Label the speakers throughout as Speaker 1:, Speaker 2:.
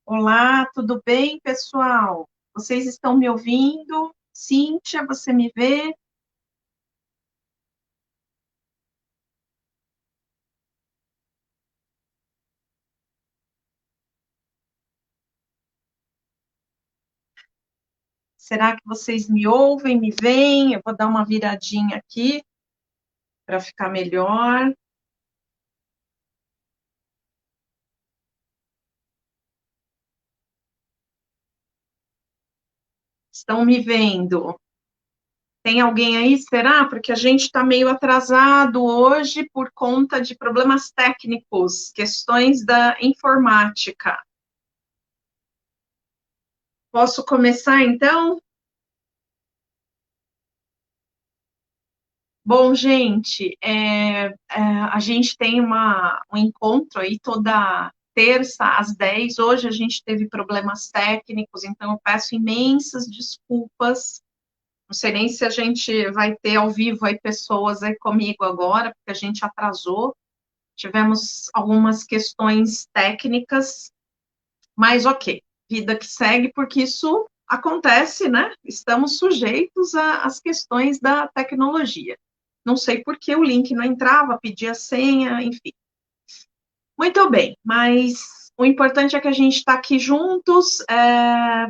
Speaker 1: Olá, tudo bem, pessoal? Vocês estão me ouvindo? Cíntia, você me vê? Será que vocês me ouvem, me veem? Eu vou dar uma viradinha aqui para ficar melhor. Estão me vendo? Tem alguém aí? Será? Porque a gente está meio atrasado hoje por conta de problemas técnicos, questões da informática. Posso começar então? Bom, gente, a gente tem um encontro aí toda terça às 10. Hoje a gente teve problemas técnicos, então eu peço imensas desculpas. Não sei nem se a gente vai ter ao vivo aí pessoas aí comigo agora, porque a gente atrasou. Tivemos algumas questões técnicas, mas ok, vida que segue, porque isso acontece, né? Estamos sujeitos às questões da tecnologia. Não sei por que o link não entrava, pedia senha, enfim. Muito bem, mas o importante é que a gente está aqui juntos.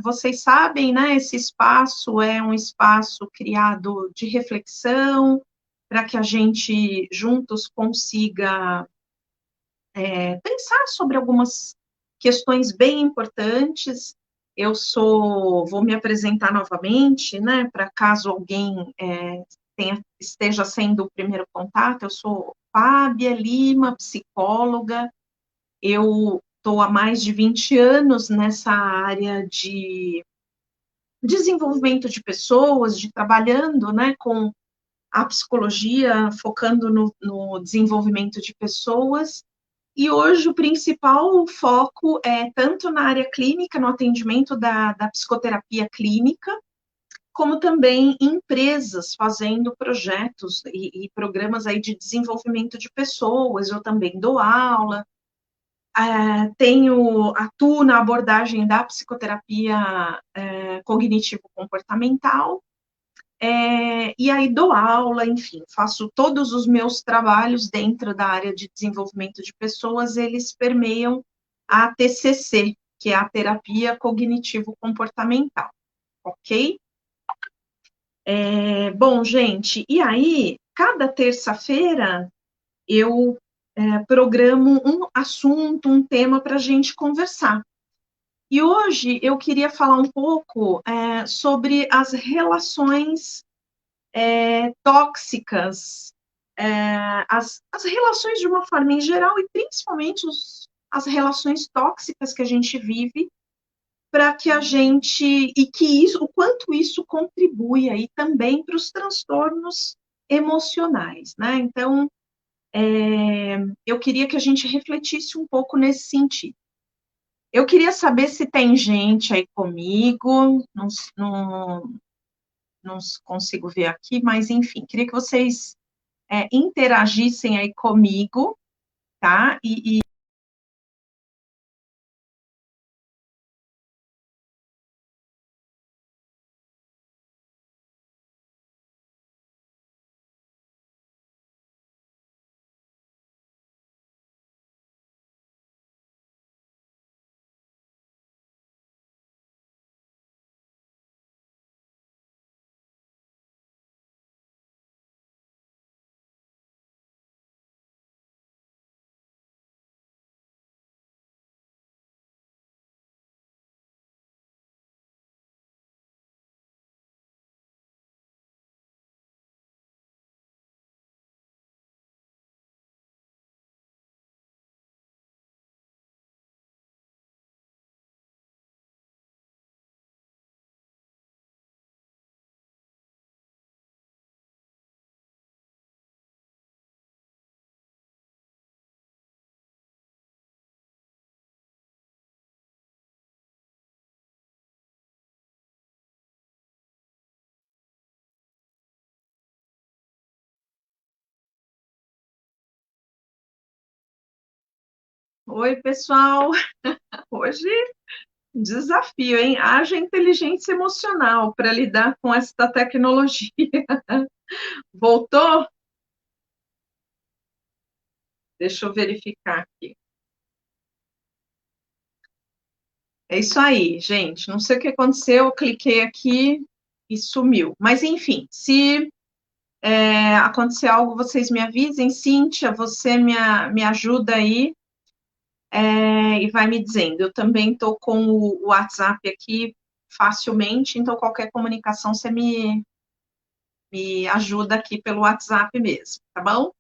Speaker 1: Vocês sabem, né? Esse espaço é um espaço criado de reflexão, para que a gente juntos consiga pensar sobre algumas questões bem importantes. Vou me apresentar novamente, né, para caso alguém esteja sendo o primeiro contato. Eu sou Fábia Lima, psicóloga. Eu estou há mais de 20 anos nessa área de desenvolvimento de pessoas, de trabalhando, né, com a psicologia, focando no desenvolvimento de pessoas. E hoje o principal foco é tanto na área clínica, no atendimento da psicoterapia clínica, como também em empresas fazendo projetos e programas aí de desenvolvimento de pessoas. Eu também dou aula, atuo na abordagem da psicoterapia cognitivo-comportamental, e aí dou aula, enfim, faço todos os meus trabalhos dentro da área de desenvolvimento de pessoas. Eles permeiam a TCC, que é a terapia cognitivo-comportamental, ok? Bom, gente, e aí, cada terça-feira eu programo um assunto, um tema para a gente conversar. E hoje eu queria falar um pouco sobre as relações tóxicas, as relações de uma forma em geral, e principalmente as relações tóxicas que a gente vive, para que a gente, e que isso, o quanto isso contribui aí também para os transtornos emocionais, né? Então, eu queria que a gente refletisse um pouco nesse sentido. Eu queria saber se tem gente aí comigo, não, não consigo ver aqui, mas enfim, queria que vocês interagissem aí comigo, tá? Oi, pessoal. Hoje, um desafio, hein? Haja inteligência emocional para lidar com essa tecnologia. Voltou? Deixa eu verificar aqui. É isso aí, gente. Não sei o que aconteceu, eu cliquei aqui e sumiu. Mas, enfim, se acontecer algo, vocês me avisem. Cíntia, você me ajuda aí e vai me dizendo. Eu também estou com o WhatsApp aqui facilmente, então qualquer comunicação você me ajuda aqui pelo WhatsApp mesmo, tá bom?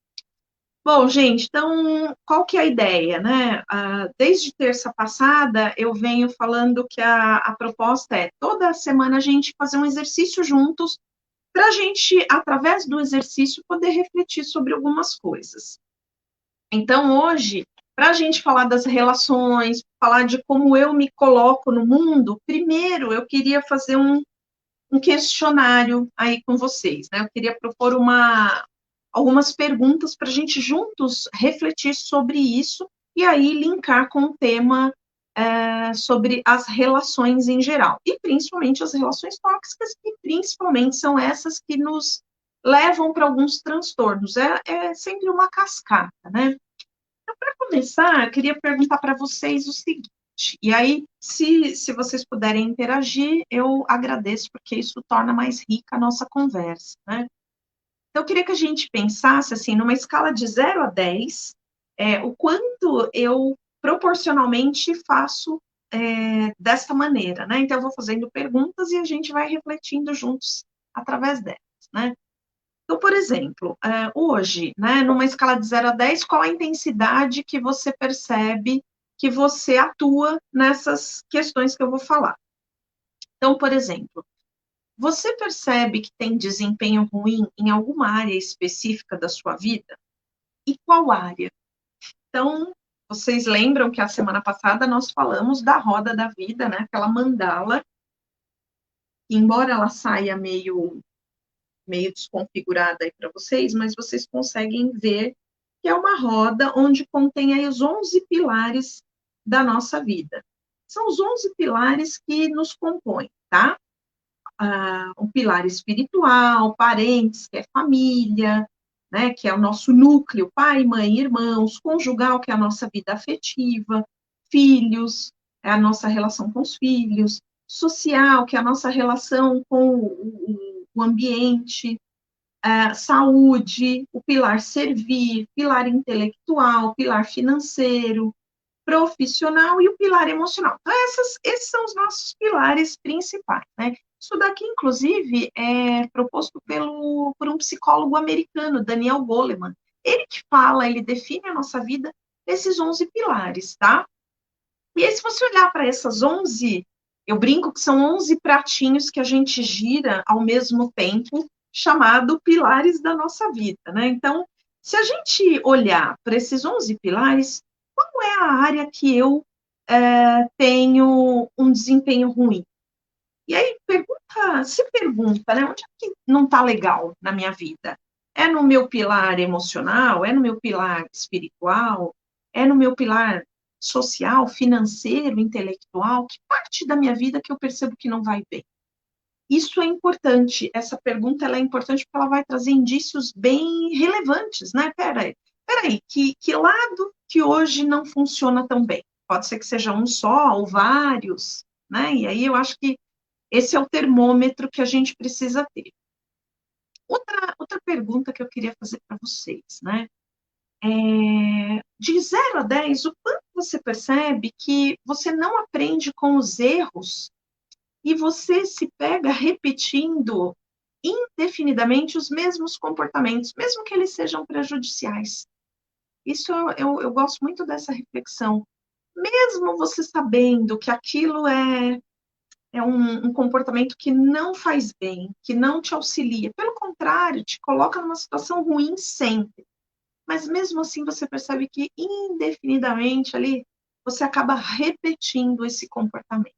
Speaker 1: Bom, gente, então, qual que é a ideia, né? Desde terça passada, eu venho falando que a proposta é toda semana a gente fazer um exercício juntos, para a gente, através do exercício, poder refletir sobre algumas coisas. Então, hoje, para a gente falar das relações, falar de como eu me coloco no mundo, primeiro eu queria fazer um questionário aí com vocês, né? Eu queria propor algumas perguntas para a gente juntos refletir sobre isso e aí linkar com o tema sobre as relações em geral, e principalmente as relações tóxicas, que principalmente são essas que nos levam para alguns transtornos. É sempre uma cascata, né? Então, para começar, eu queria perguntar para vocês o seguinte, e aí, se vocês puderem interagir, eu agradeço, porque isso torna mais rica a nossa conversa, né? Então, eu queria que a gente pensasse, assim, numa escala de 0 a 10, o quanto eu proporcionalmente faço desta maneira, né? Então, eu vou fazendo perguntas e a gente vai refletindo juntos através delas, né? Então, por exemplo, hoje, né, numa escala de 0 a 10, qual a intensidade que você percebe que você atua nessas questões que eu vou falar? Então, por exemplo, você percebe que tem desempenho ruim em alguma área específica da sua vida? E qual área? Então, vocês lembram que a semana passada nós falamos da roda da vida, né? Aquela mandala, que embora ela saia meio desconfigurada aí para vocês, mas vocês conseguem ver que é uma roda onde contém aí os 11 pilares da nossa vida. São os 11 pilares que nos compõem, tá? Um pilar espiritual, parentes, que é família, né, que é o nosso núcleo, pai, mãe, irmãos, conjugal, que é a nossa vida afetiva, filhos, é a nossa relação com os filhos, social, que é a nossa relação com o ambiente, saúde, o pilar servir, pilar intelectual, pilar financeiro, profissional e o pilar emocional. Então, esses são os nossos pilares principais, né? Isso daqui, inclusive, é proposto por um psicólogo americano, Daniel Goleman. Ele que fala, ele define a nossa vida nesses 11 pilares, tá? E aí, se você olhar para essas 11, eu brinco que são 11 pratinhos que a gente gira ao mesmo tempo, chamado pilares da nossa vida, né? Então, se a gente olhar para esses 11 pilares, qual é a área que eu tenho um desempenho ruim? E aí, se pergunta, né? Onde é que não está legal na minha vida? É no meu pilar emocional? É no meu pilar espiritual? É no meu pilar social, financeiro, intelectual? Que parte da minha vida que eu percebo que não vai bem? Isso é importante. Essa pergunta ela é importante porque ela vai trazer indícios bem relevantes, né? Peraí, que lado que hoje não funciona tão bem? Pode ser que seja um só ou vários, né? E aí eu acho que esse é o termômetro que a gente precisa ter. Outra pergunta que eu queria fazer para vocês, né? De 0 a 10, o quanto você percebe que você não aprende com os erros e você se pega repetindo indefinidamente os mesmos comportamentos, mesmo que eles sejam prejudiciais? Isso eu gosto muito dessa reflexão. Mesmo você sabendo que aquilo é um comportamento que não faz bem, que não te auxilia. Pelo contrário, te coloca numa situação ruim sempre. Mas mesmo assim você percebe que indefinidamente ali você acaba repetindo esse comportamento.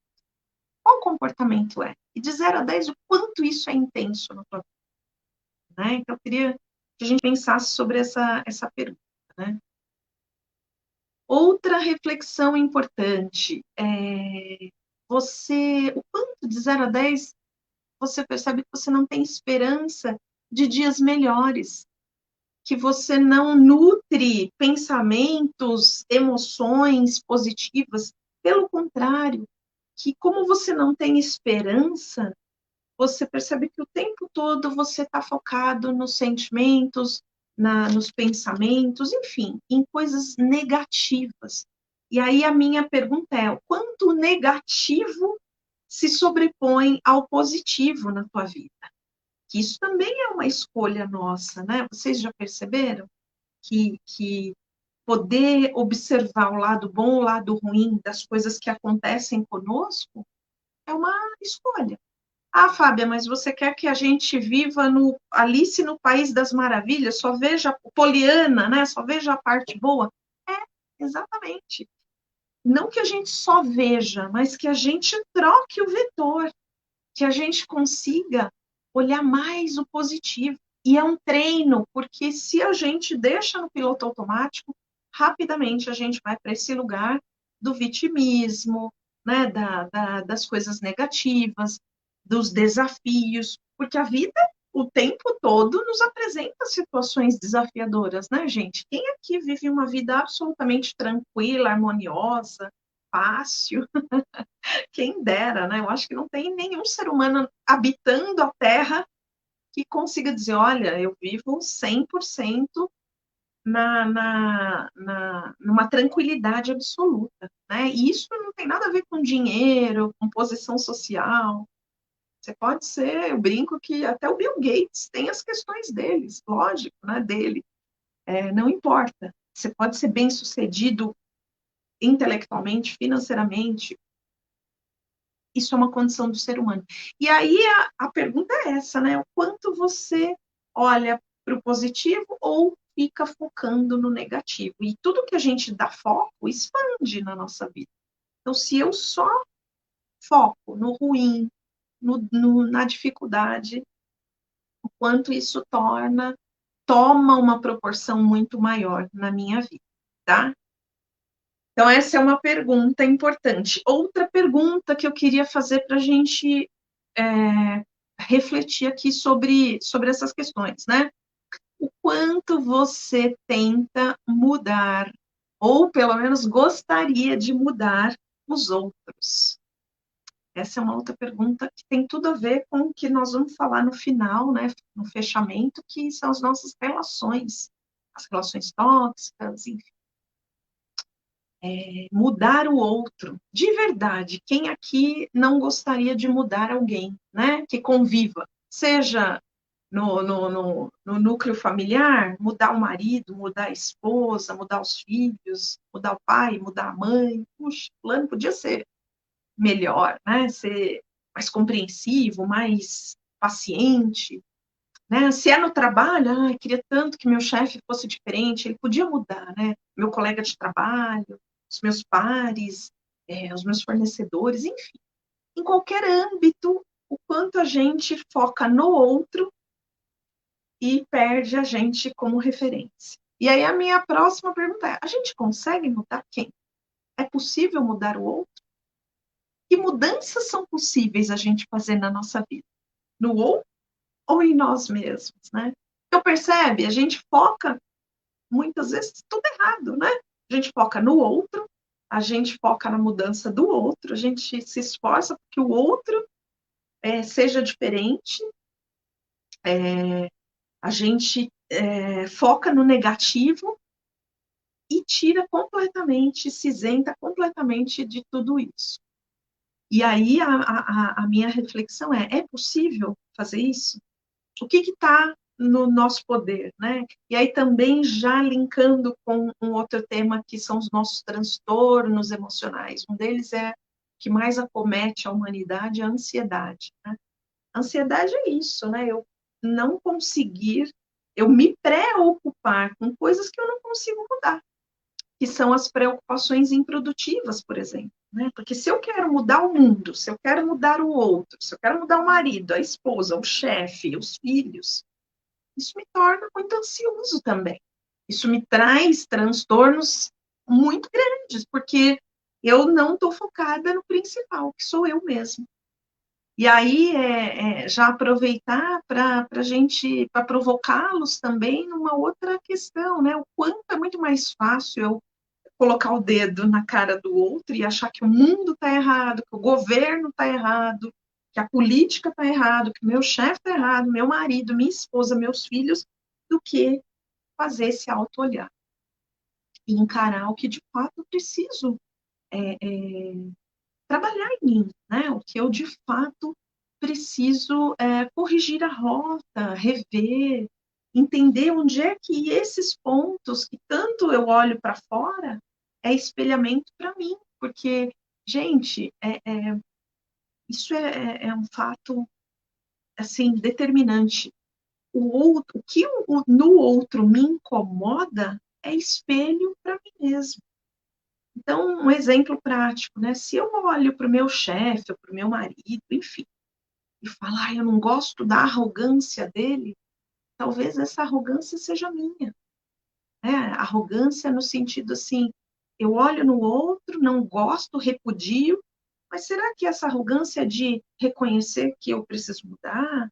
Speaker 1: Qual comportamento é? E de 0 a 10, o quanto isso é intenso na tua vida, né? Então eu queria que a gente pensasse sobre essa pergunta, né? Outra reflexão importante, o quanto de 0 a 10 você percebe que você não tem esperança de dias melhores, que você não nutre pensamentos, emoções positivas, pelo contrário, que como você não tem esperança, você percebe que o tempo todo você está focado nos sentimentos, nos pensamentos, enfim, em coisas negativas. E aí a minha pergunta é: o quanto negativo se sobrepõe ao positivo na tua vida? Que isso também é uma escolha nossa, né? Vocês já perceberam que poder observar o lado bom, o lado ruim das coisas que acontecem conosco é uma escolha. Ah, Fábia, mas você quer que a gente viva no Alice no País das Maravilhas, só veja Poliana, né? Só veja a parte boa? É, exatamente. Não que a gente só veja, mas que a gente troque o vetor, que a gente consiga olhar mais o positivo. E é um treino, porque se a gente deixa no piloto automático, rapidamente a gente vai para esse lugar do vitimismo, né, das coisas negativas, dos desafios, porque a vida o tempo todo nos apresenta situações desafiadoras, né, gente? Quem aqui vive uma vida absolutamente tranquila, harmoniosa, fácil? Quem dera, né? Eu acho que não tem nenhum ser humano habitando a Terra que consiga dizer, olha, eu vivo 100% numa tranquilidade absoluta, né? E isso não tem nada a ver com dinheiro, com posição social. Você pode ser, eu brinco que até o Bill Gates tem as questões deles, lógico, né? Dele. Não importa. Você pode ser bem-sucedido intelectualmente, financeiramente, isso é uma condição do ser humano. E aí a pergunta é essa, né? O quanto você olha para o positivo ou fica focando no negativo. E tudo que a gente dá foco expande na nossa vida. Então, se eu só foco no ruim, na dificuldade, o quanto isso toma uma proporção muito maior na minha vida, tá? Então, essa é uma pergunta importante. Outra pergunta que eu queria fazer para a gente refletir aqui sobre essas questões, né? O quanto você tenta mudar, ou pelo menos gostaria de mudar os outros? Essa é uma outra pergunta que tem tudo a ver com o que nós vamos falar no final, né? No fechamento, que são as nossas relações, as relações tóxicas, enfim. Mudar o outro, de verdade, quem aqui não gostaria de mudar alguém, né? Que conviva, seja no núcleo familiar, mudar o marido, mudar a esposa, mudar os filhos, mudar o pai, mudar a mãe. Puxa, o plano podia ser melhor, né? Ser mais compreensivo, mais paciente, né? Se é no trabalho, queria tanto que meu chefe fosse diferente, ele podia mudar, né? Meu colega de trabalho, os meus pares, os meus fornecedores, enfim. Em qualquer âmbito, o quanto a gente foca no outro e perde a gente como referência. E aí a minha próxima pergunta é: a gente consegue mudar quem? É possível mudar o outro? Que mudanças são possíveis a gente fazer na nossa vida? No outro ou em nós mesmos, né? Então, percebe? A gente foca, muitas vezes, tudo errado, né? A gente foca no outro, a gente foca na mudança do outro, a gente se esforça para que o outro seja diferente, a gente foca no negativo e tira completamente, se isenta completamente de tudo isso. E aí a minha reflexão é possível fazer isso? O que está no nosso poder, né? E aí também já linkando com um outro tema que são os nossos transtornos emocionais. Um deles é que mais acomete a humanidade, a ansiedade, né? A ansiedade é isso, né? Eu não conseguir, eu me preocupar com coisas que eu não consigo mudar, que são as preocupações improdutivas, por exemplo. Né? Porque se eu quero mudar o mundo, se eu quero mudar o outro, se eu quero mudar o marido, a esposa, o chefe, os filhos, isso me torna muito ansioso também. Isso me traz transtornos muito grandes, porque eu não estou focada no principal, que sou eu mesma. E aí, já aproveitar para a gente, para provocá-los também numa outra questão, né? O quanto é muito mais fácil eu colocar o dedo na cara do outro e achar que o mundo está errado, que o governo está errado, que a política está errado, que o meu chefe está errado, meu marido, minha esposa, meus filhos, do que fazer esse auto-olhar e encarar o que de fato eu preciso é, é, trabalhar em mim, né? O que eu de fato preciso corrigir a rota, rever, entender onde é que esses pontos que tanto eu olho para fora é espelhamento para mim, porque, gente, isso é um fato assim determinante. O que no outro me incomoda é espelho para mim mesmo. Então, um exemplo prático, né? Se eu olho para o meu chefe, ou para o meu marido, enfim, e falar, eu não gosto da arrogância dele, talvez essa arrogância seja minha, né? Arrogância no sentido assim, eu olho no outro, não gosto, repudio, mas será que essa arrogância é de reconhecer que eu preciso mudar?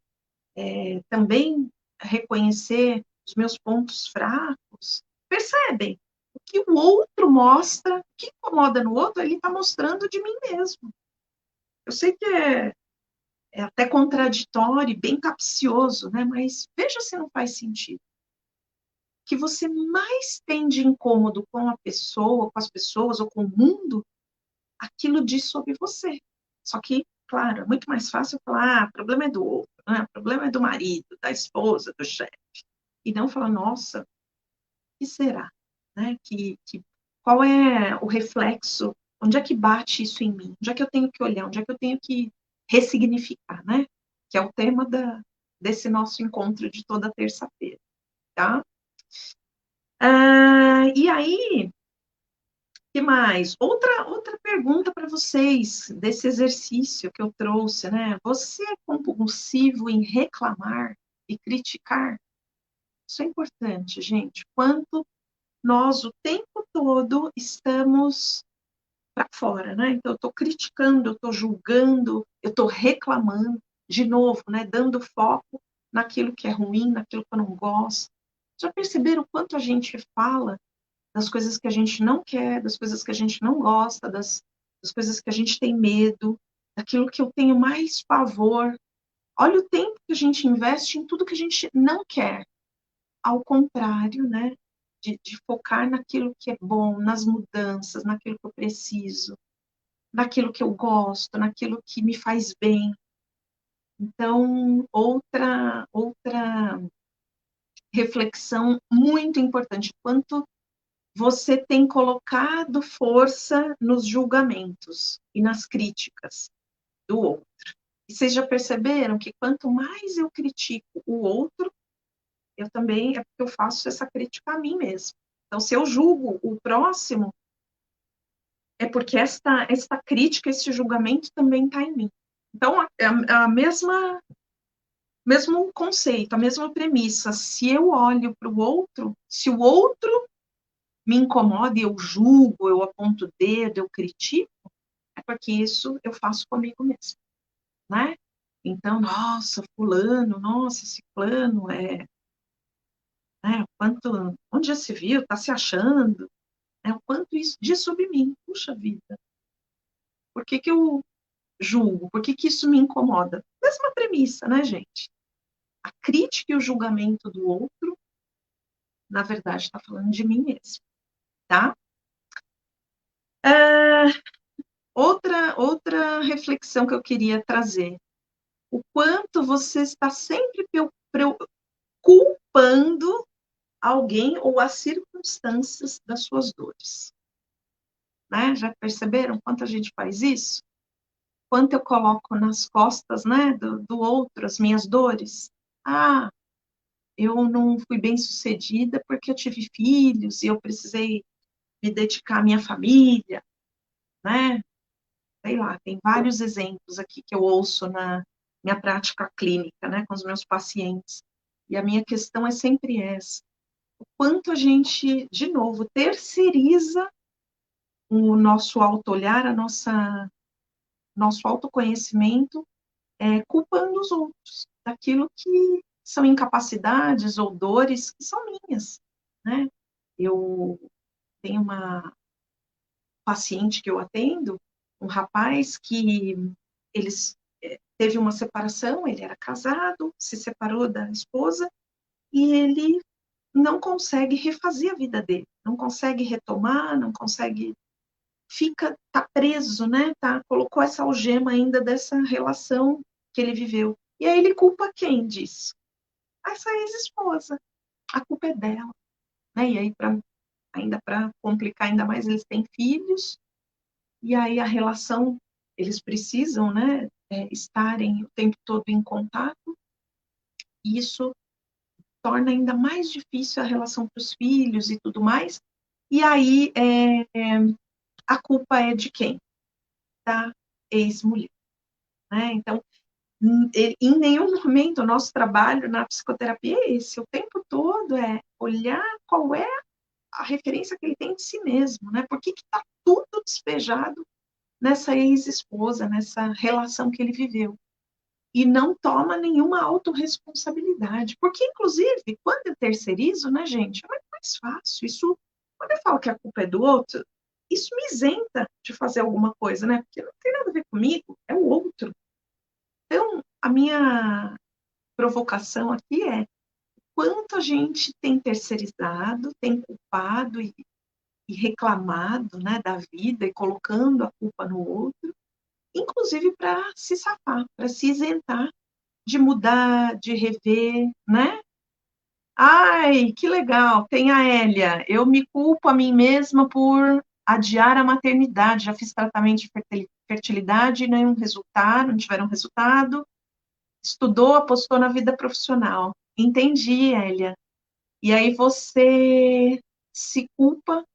Speaker 1: Também reconhecer os meus pontos fracos? Percebem? O que o outro mostra, o que incomoda no outro, ele está mostrando de mim mesmo. Eu sei que é até contraditório, bem capcioso, né? Mas veja se não faz sentido. O que você mais tem de incômodo com a pessoa, com as pessoas ou com o mundo, aquilo diz sobre você. Só que, claro, é muito mais fácil falar, o problema é do outro, né? O problema é do marido, da esposa, do chefe. E não falar, nossa, o que será? Né? Qual é o reflexo? Onde é que bate isso em mim? Onde é que eu tenho que olhar? Onde é que eu tenho que ressignificar, né? Que é o tema desse nosso encontro de toda terça-feira, tá? E aí, que mais? Outra pergunta para vocês desse exercício que eu trouxe, né? Você é compulsivo em reclamar e criticar? Isso é importante, gente. Quanto nós o tempo todo estamos para fora, né? Então, eu estou criticando, eu estou julgando, eu estou reclamando, de novo, né? Dando foco naquilo que é ruim, naquilo que eu não gosto. Já perceberam o quanto a gente fala das coisas que a gente não quer, das coisas que a gente não gosta, das coisas que a gente tem medo, daquilo que eu tenho mais pavor? Olha o tempo que a gente investe em tudo que a gente não quer. Ao contrário, né? De focar naquilo que é bom, nas mudanças, naquilo que eu preciso, naquilo que eu gosto, naquilo que me faz bem. Então, outra reflexão muito importante, quanto você tem colocado força nos julgamentos e nas críticas do outro. E vocês já perceberam que quanto mais eu critico o outro, eu também, é porque eu faço essa crítica a mim mesmo. Então, se eu julgo o próximo, é porque esta crítica, esse julgamento também está em mim. Então, a mesmo conceito, a mesma premissa. Se eu olho para o outro, se o outro me incomoda e eu julgo, eu aponto o dedo, eu critico, é porque isso eu faço comigo mesmo, né? Então, nossa, fulano, nossa, ciclano, onde já se viu, está se achando, o quanto isso diz sobre mim, puxa vida. Por que eu julgo? Por que isso me incomoda? Mesma premissa, né, gente? A crítica e o julgamento do outro, na verdade, está falando de mim mesmo, tá? Outra reflexão que eu queria trazer. O quanto você está sempre culpando alguém ou as circunstâncias das suas dores. Né? Já perceberam quanto a gente faz isso? Quanto eu coloco nas costas, né, do outro as minhas dores? Ah, eu não fui bem sucedida porque eu tive filhos e eu precisei me dedicar à minha família, né? Sei lá, tem vários exemplos aqui que eu ouço na minha prática clínica, né, com os meus pacientes. E a minha questão é sempre essa: o quanto a gente, de novo, terceiriza o nosso auto-olhar, nosso autoconhecimento, culpando os outros daquilo que são incapacidades ou dores que são minhas, né? Eu tenho uma paciente que eu atendo, um rapaz que eles teve uma separação, ele era casado, se separou da esposa e ele não consegue refazer a vida dele, não consegue retomar, não consegue, tá preso, né? Colocou essa algema ainda dessa relação que ele viveu. E aí ele culpa quem disso? Essa ex-esposa. A culpa é dela, né? E aí ainda para complicar ainda mais, eles têm filhos e aí a relação, eles precisam, né, estarem o tempo todo em contato, e isso torna ainda mais difícil a relação para os filhos e tudo mais, e aí a culpa é de quem? Da ex-mulher, né? Então, em nenhum momento o nosso trabalho na psicoterapia é esse, o tempo todo é olhar qual é a referência que ele tem de si mesmo, né? Por que está tudo despejado nessa ex-esposa, nessa relação que ele viveu? E não toma nenhuma autorresponsabilidade. Porque, inclusive, quando eu terceirizo, né, gente, é muito mais fácil. Isso, quando eu falo que a culpa é do outro, isso me isenta de fazer alguma coisa, né? Porque não tem nada a ver comigo, é o outro. Então, a minha provocação aqui é quanto a gente tem terceirizado, tem culpado e reclamado, né, da vida e colocando a culpa no outro, inclusive para se safar, para se isentar de mudar, de rever, né? Ai, que legal, tem a Hélia. Eu me culpo a mim mesma por adiar a maternidade. Já fiz tratamento de fertilidade e nenhum resultado, não tiveram resultado. Estudou, apostou na vida profissional. Entendi, Hélia. E aí você se culpa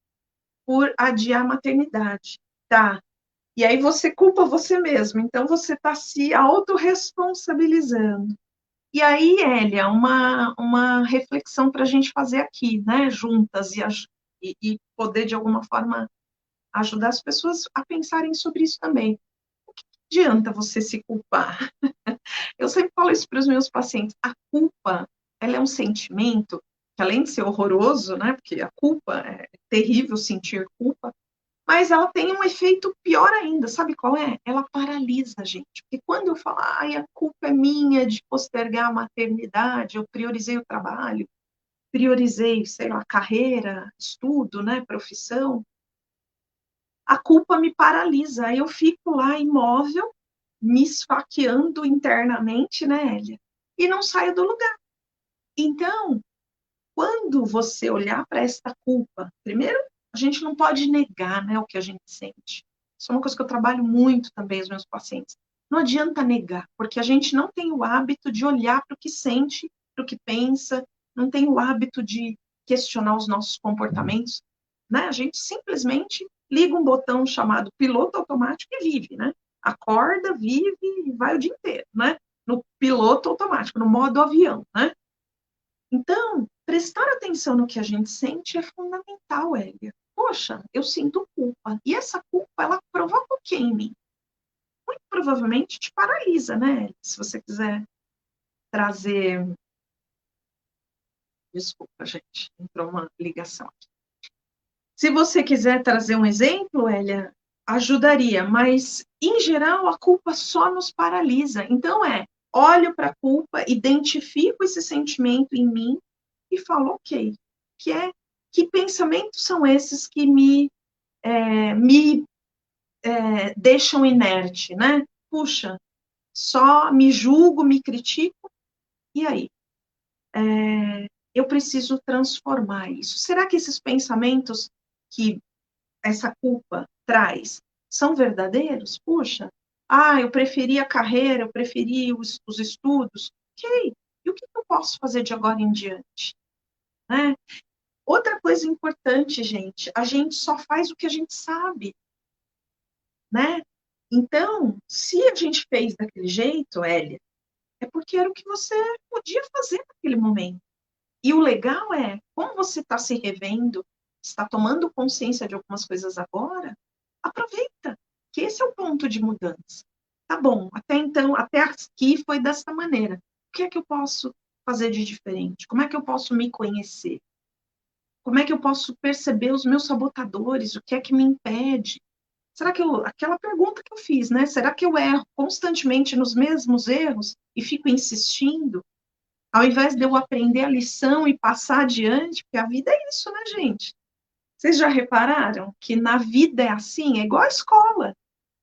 Speaker 1: por adiar a maternidade. Tá. E aí você culpa você mesmo. Então você está se autorresponsabilizando. E aí, Hélia, uma reflexão para a gente fazer aqui, né, juntas, e poder, de alguma forma, ajudar as pessoas a pensarem sobre isso também. O que adianta você se culpar? Eu sempre falo isso para os meus pacientes. A culpa, ela é um sentimento que, além de ser horroroso, né, porque a culpa é terrível sentir culpa, mas ela tem um efeito pior ainda, sabe qual é? Ela paralisa a gente. Porque quando eu falo, ai, a culpa é minha de postergar a maternidade, eu priorizei o trabalho, priorizei, sei lá, carreira, estudo, né, profissão, a culpa me paralisa. Aí eu fico lá imóvel, me esfaqueando internamente, né, Elia? E não saio do lugar. Então, quando você olhar para esta culpa, primeiro, a gente não pode negar, né, o que a gente sente. Isso é uma coisa que eu trabalho muito também com os meus pacientes. Não adianta negar, porque a gente não tem o hábito de olhar para o que sente, para o que pensa, não tem o hábito de questionar os nossos comportamentos, né? A gente simplesmente liga um botão chamado piloto automático e vive, né? Acorda, vive e vai o dia inteiro, né? No piloto automático, no modo avião, né? Então, prestar atenção no que a gente sente é fundamental, Hélia. Poxa, eu sinto culpa. E essa culpa, ela provoca o quê em mim? Muito provavelmente te paralisa, né, Hélia? Se você quiser trazer... Desculpa, gente, entrou uma ligação aqui. Se você quiser trazer um exemplo, Hélia, ajudaria, mas, em geral, a culpa só nos paralisa. Então, olho para a culpa, identifico esse sentimento em mim e falo, ok, que pensamentos são esses que me deixam inerte, né? Puxa, só me julgo, me critico, e aí? Eu preciso transformar isso. Será que esses pensamentos que essa culpa traz são verdadeiros? Puxa, eu preferi a carreira, eu preferi os estudos. Ok, e o que eu posso fazer de agora em diante? Né? Outra coisa importante, gente, a gente só faz o que a gente sabe, né? Então, se a gente fez daquele jeito, Hélia, é porque era o que você podia fazer naquele momento. E o legal é, como você está se revendo, está tomando consciência de algumas coisas agora, Aproveita, que esse é o ponto de mudança. Tá bom, até então, até aqui foi dessa maneira. O que é que eu posso fazer de diferente? Como é que eu posso me conhecer? Como é que eu posso perceber os meus sabotadores? O que é que me impede? Será que aquela pergunta que eu fiz, né? Será que eu erro constantemente nos mesmos erros e fico insistindo, ao invés de eu aprender a lição e passar adiante? Porque a vida é isso, né, gente? Vocês já repararam que na vida é assim? É igual a escola.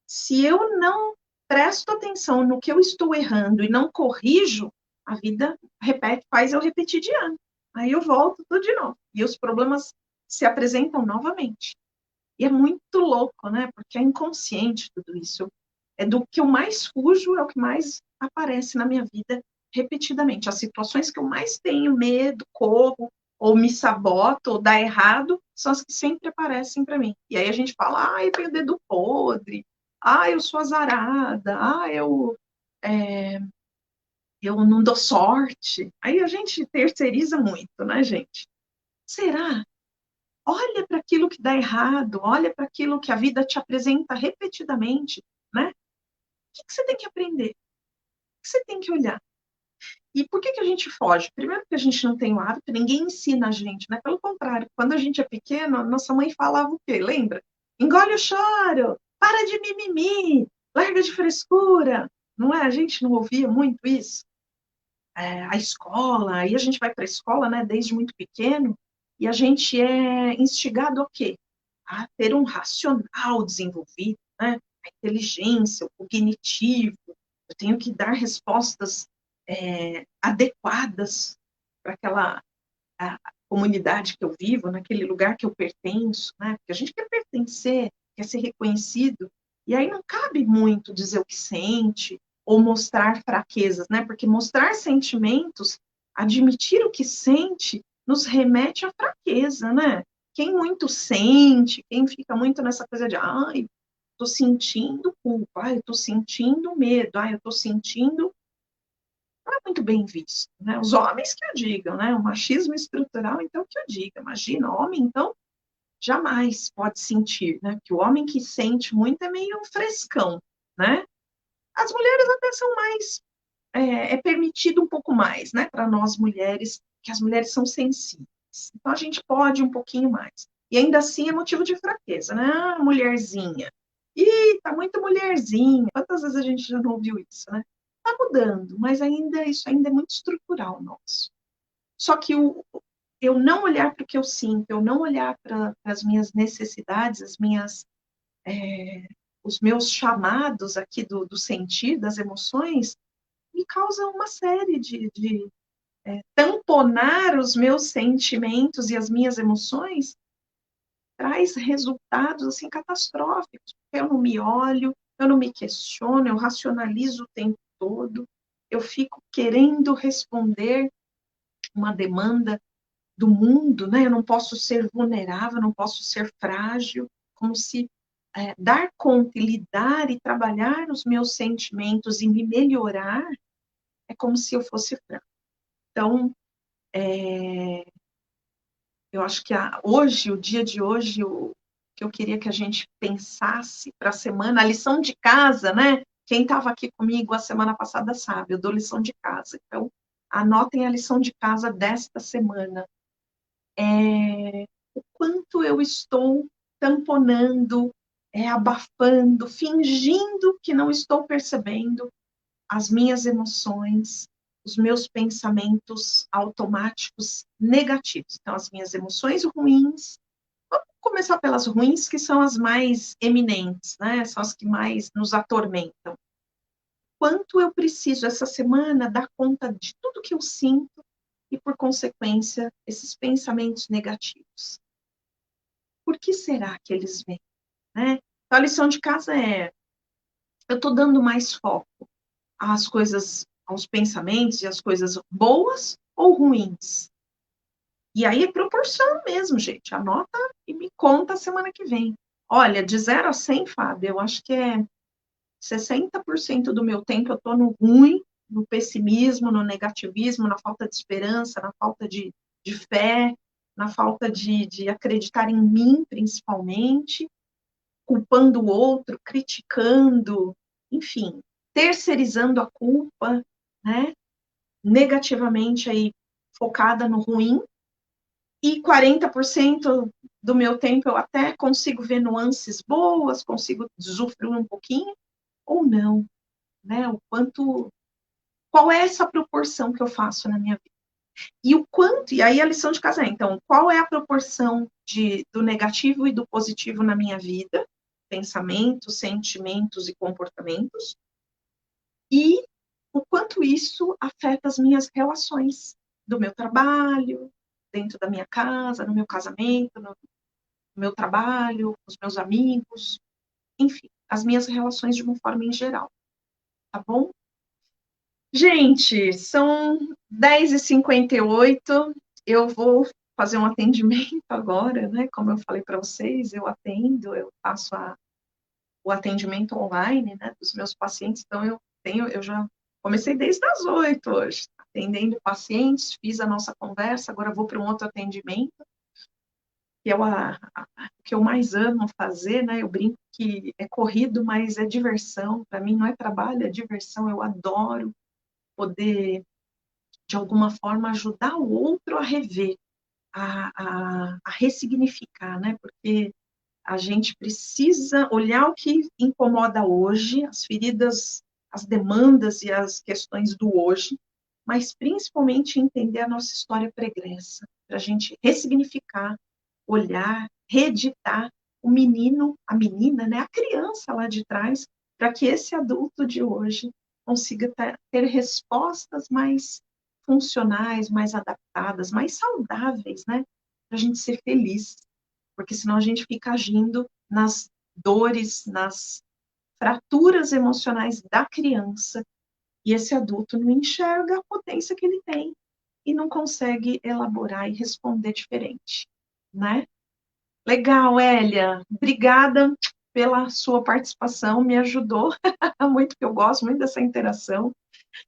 Speaker 1: Se eu não presto atenção no que eu estou errando e não corrijo, a vida repete, faz eu repetir de ano. Aí eu volto tudo de novo. E os problemas se apresentam novamente. E é muito louco, né? Porque é inconsciente tudo isso. É do que eu mais fujo, é o que mais aparece na minha vida repetidamente. As situações que eu mais tenho medo, corro, ou me saboto, ou dá errado, são as que sempre aparecem para mim. E aí a gente fala, eu tenho dedo podre, eu sou azarada, eu não dou sorte. Aí a gente terceiriza muito, né, gente? Será? Olha para aquilo que dá errado, olha para aquilo que a vida te apresenta repetidamente, né? O que você tem que aprender? O que você tem que olhar? E por que a gente foge? Primeiro, porque a gente não tem o hábito, ninguém ensina a gente, né? Pelo contrário, quando a gente é pequeno, nossa mãe falava o quê? Lembra? Engole o choro, para de mimimi, larga de frescura. Não é? A gente não ouvia muito isso? A escola, aí a gente vai para a escola, né, desde muito pequeno, e a gente é instigado a quê? A ter um racional desenvolvido, né? A inteligência, o cognitivo. Eu tenho que dar respostas adequadas para aquela a comunidade que eu vivo, naquele lugar que eu pertenço, né? Porque a gente quer pertencer, quer ser reconhecido, e aí não cabe muito dizer o que sente ou mostrar fraquezas, né? Porque mostrar sentimentos, admitir o que sente, nos remete à fraqueza, né? Quem muito sente, quem fica muito nessa coisa de, tô sentindo culpa, eu tô sentindo medo, eu tô sentindo, não é muito bem visto, né? Os homens que o digam, né? O machismo estrutural, então, que o diga. Imagina, homem, então, jamais pode sentir, né? Porque o homem que sente muito é meio frescão, né? As mulheres até são mais, é permitido um pouco mais, né? Para nós mulheres, que as mulheres são sensíveis. Então, a gente pode um pouquinho mais. E ainda assim é motivo de fraqueza, né? Mulherzinha. Ih, tá muito mulherzinha. Quantas vezes a gente já não ouviu isso, né? Tá mudando, mas ainda isso ainda é muito estrutural nosso. Só que eu não olhar para o que eu sinto, eu não olhar para as minhas necessidades, os meus chamados aqui do sentir, das emoções, me causa uma série de tamponar os meus sentimentos e as minhas emoções traz resultados assim catastróficos. Eu não me olho, eu não me questiono, eu racionalizo o tempo todo, eu fico querendo responder uma demanda do mundo, né? Eu não posso ser vulnerável, não posso ser frágil, como se dar conta e lidar e trabalhar os meus sentimentos e me melhorar é como se eu fosse fraca. Então, eu acho que hoje, o dia de hoje, que eu queria que a gente pensasse para a semana, a lição de casa, né? Quem estava aqui comigo a semana passada sabe, eu dou lição de casa. Então, anotem a lição de casa desta semana. O quanto eu estou tamponando, abafando, fingindo que não estou percebendo as minhas emoções, os meus pensamentos automáticos negativos. Então, as minhas emoções ruins. Vamos começar pelas ruins, que são as mais eminentes, né? São as que mais nos atormentam. Quanto eu preciso, essa semana, dar conta de tudo que eu sinto e, por consequência, esses pensamentos negativos. Por que será que eles vêm? Né? Então, a lição de casa eu estou dando mais foco às coisas, aos pensamentos e às coisas boas ou ruins? E aí é proporção mesmo, gente. Anota e me conta semana que vem. Olha, de 0 a 100, Fábio, eu acho que 60% do meu tempo eu estou no ruim, no pessimismo, no negativismo, na falta de esperança, na falta de fé, na falta de acreditar em mim, principalmente. culpando o outro, criticando, enfim, terceirizando a culpa, né? Negativamente aí focada no ruim, e 40% do meu tempo eu até consigo ver nuances boas, consigo usufruir um pouquinho, ou não, né? O quanto, qual é essa proporção que eu faço na minha vida? E o quanto, e aí a lição de casa é, então, qual é a proporção do negativo e do positivo na minha vida, pensamentos, sentimentos e comportamentos, e o quanto isso afeta as minhas relações do meu trabalho, dentro da minha casa, no meu casamento, no meu trabalho, com os meus amigos, enfim, as minhas relações de uma forma em geral, tá bom? Gente, são 10h58, eu vou fazer um atendimento agora, né? Como eu falei para vocês, eu atendo, eu faço o atendimento online, né, dos meus pacientes, então eu já comecei desde as 8 hoje, atendendo pacientes, fiz a nossa conversa, agora vou para um outro atendimento, que é o que eu mais amo fazer, né? Eu brinco que é corrido, mas é diversão. Para mim não é trabalho, é diversão. Eu adoro poder, de alguma forma, ajudar o outro a rever, a ressignificar, né? Porque a gente precisa olhar o que incomoda hoje, as feridas, as demandas e as questões do hoje, mas principalmente entender a nossa história pregressa, para a gente ressignificar, olhar, reeditar o menino, a menina, né, a criança lá de trás, para que esse adulto de hoje consiga ter respostas mais funcionais, mais adaptadas, mais saudáveis, né, para a gente ser feliz, porque senão a gente fica agindo nas dores, nas fraturas emocionais da criança, e esse adulto não enxerga a potência que ele tem e não consegue elaborar e responder diferente, né? Legal, Hélia. Obrigada pela sua participação, me ajudou muito, porque eu gosto muito dessa interação.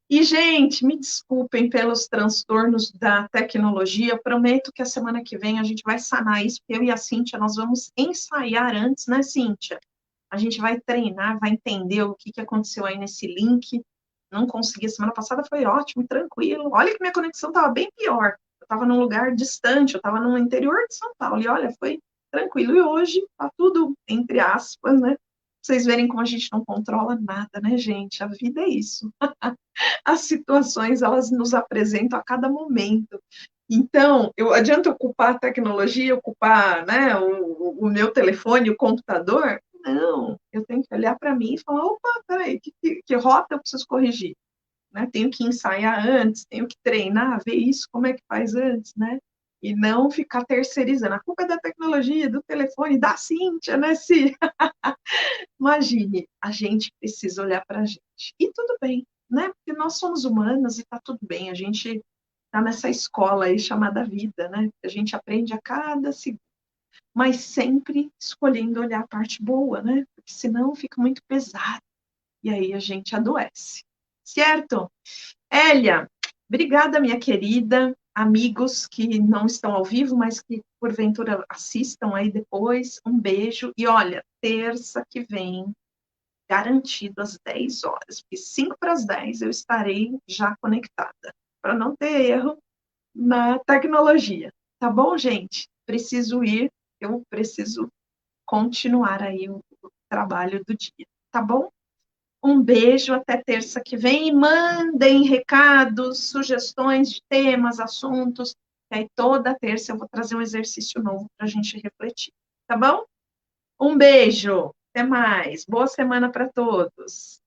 Speaker 1: E, gente, me desculpem pelos transtornos da tecnologia. Eu prometo que a semana que vem a gente vai sanar isso, porque eu e a Cíntia, nós vamos ensaiar antes, né, Cíntia? A gente vai treinar, vai entender o que aconteceu aí nesse link. Não consegui, semana passada foi ótimo, tranquilo. Olha que minha conexão estava bem pior. Eu estava num lugar distante, eu estava no interior de São Paulo, e olha, foi tranquilo. E hoje está tudo, entre aspas, né? Pra vocês verem como a gente não controla nada, né, gente? A vida é isso. As situações, elas nos apresentam a cada momento. Então, adianta ocupar a tecnologia, ocupar, né, o meu telefone, o computador? Não, eu tenho que olhar para mim e falar, opa, peraí, que rota eu preciso corrigir? Né? Tenho que ensaiar antes, tenho que treinar, ver isso, como é que faz antes, né? E não ficar terceirizando. A culpa é da tecnologia, do telefone, da Cíntia, né, Si? Imagine, a gente precisa olhar para a gente. E tudo bem, né? Porque nós somos humanos e está tudo bem. A gente está nessa escola aí chamada vida, né? A gente aprende a cada segundo, mas sempre escolhendo olhar a parte boa, né? Porque senão fica muito pesado e aí a gente adoece. Certo? Hélia, obrigada, minha querida. Amigos que não estão ao vivo, mas que porventura assistam aí depois, um beijo. E olha, terça que vem, garantido às 10 horas, porque 5 para as 10 eu estarei já conectada, para não ter erro na tecnologia. Tá bom, gente? Preciso ir, eu preciso continuar aí o trabalho do dia. Tá bom? Um beijo, até terça que vem. E mandem recados, sugestões de temas, assuntos. E aí toda terça eu vou trazer um exercício novo para a gente refletir. Tá bom? Um beijo. Até mais. Boa semana para todos.